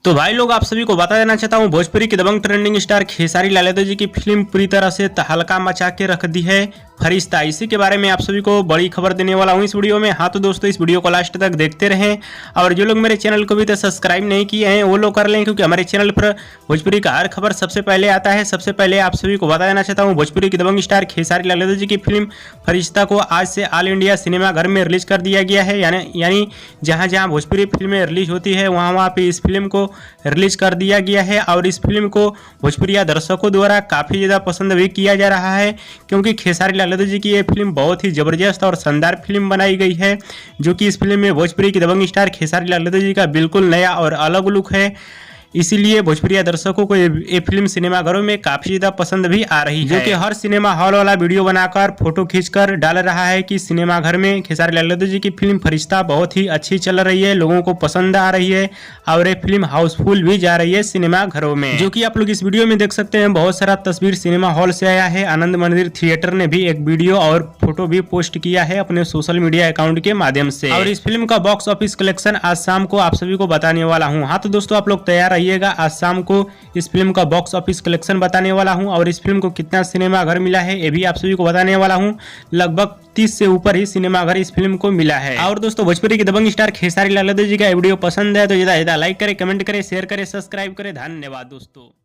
तो भाई लोग आप सभी को बता देना चाहता हूँ, भोजपुरी की दबंग ट्रेंडिंग स्टार खेसारी लाल यादव जी की फिल्म पूरी तरह से तहलका मचा के रख दी है फरिश्ता। इसी के बारे में आप सभी को बड़ी खबर देने वाला हूँ इस वीडियो में। हाँ तो दोस्तों, इस वीडियो को लास्ट तक देखते रहें और जो लोग मेरे चैनल को भी तो सब्सक्राइब नहीं किए हैं वो लोग कर लें, क्योंकि हमारे चैनल पर भोजपुरी का हर खबर सबसे पहले आता है। सबसे पहले आप सभी को बता देना चाहता हूँ, भोजपुरी की दबंग स्टार खेसारी लाल यादव जी की फिल्म फरिश्ता को आज से ऑल इंडिया सिनेमा घर में रिलीज कर दिया गया है। यानी जहाँ जहाँ भोजपुरी फिल्में रिलीज होती है वहाँ पे इस फिल्म को रिलीज कर दिया गया है। और इस फिल्म को भोजपुरिया दर्शकों द्वारा काफ़ी ज़्यादा पसंद भी किया जा रहा है, क्योंकि खेसारी लाल यादव जी की ये फिल्म बहुत ही ज़बरदस्त और शानदार फिल्म बनाई गई है। जो कि इस फिल्म में भोजपुरी की दबंग स्टार खेसारी लाल यादव जी का बिल्कुल नया और अलग लुक है। इसीलिए भोजपुरिया दर्शकों को ये फिल्म सिनेमाघरों में काफ़ी ज़्यादा पसंद भी आ रही है, जो कि हर सिनेमा हॉल वाला वीडियो बनाकर फोटो खींचकर डाल रहा है कि सिनेमाघर में खेसारी लाल यादव जी की फिल्म फरिश्ता बहुत ही अच्छी चल रही है, लोगों को पसंद आ रही है और ये फिल्म हाउसफुल भी जा रही है सिनेमाघरों में। जो कि आप लोग इस वीडियो में देख सकते हैं, बहुत सारा तस्वीर सिनेमा हॉल से आया है। आनंद मंदिर थिएटर ने भी एक वीडियो और फोटो भी पोस्ट किया है अपने सोशल मीडिया अकाउंट के माध्यम से। और इस फिल्म का बॉक्स ऑफिस कलेक्शन आज शाम को आप सभी को बताने वाला हूँ। हाँ तो दोस्तों, आप लोग तैयार रहिएगा, आज शाम को इस फिल्म का बॉक्स ऑफिस कलेक्शन बताने वाला हूं और इस फिल्म को कितना सिनेमा घर मिला है ये भी आप सभी को बताने वाला हूं। लगभग 30 से ऊपर ही सिनेमा घर इस फिल्म को मिला है। और दोस्तों, भोजपुरी की दबंग स्टार खेसारी लाल यादव जी का वीडियो पसंद है तो ज्यादा लाइक करें, कमेंट करें, शेयर करें, सब्सक्राइब करें। धन्यवाद दोस्तों।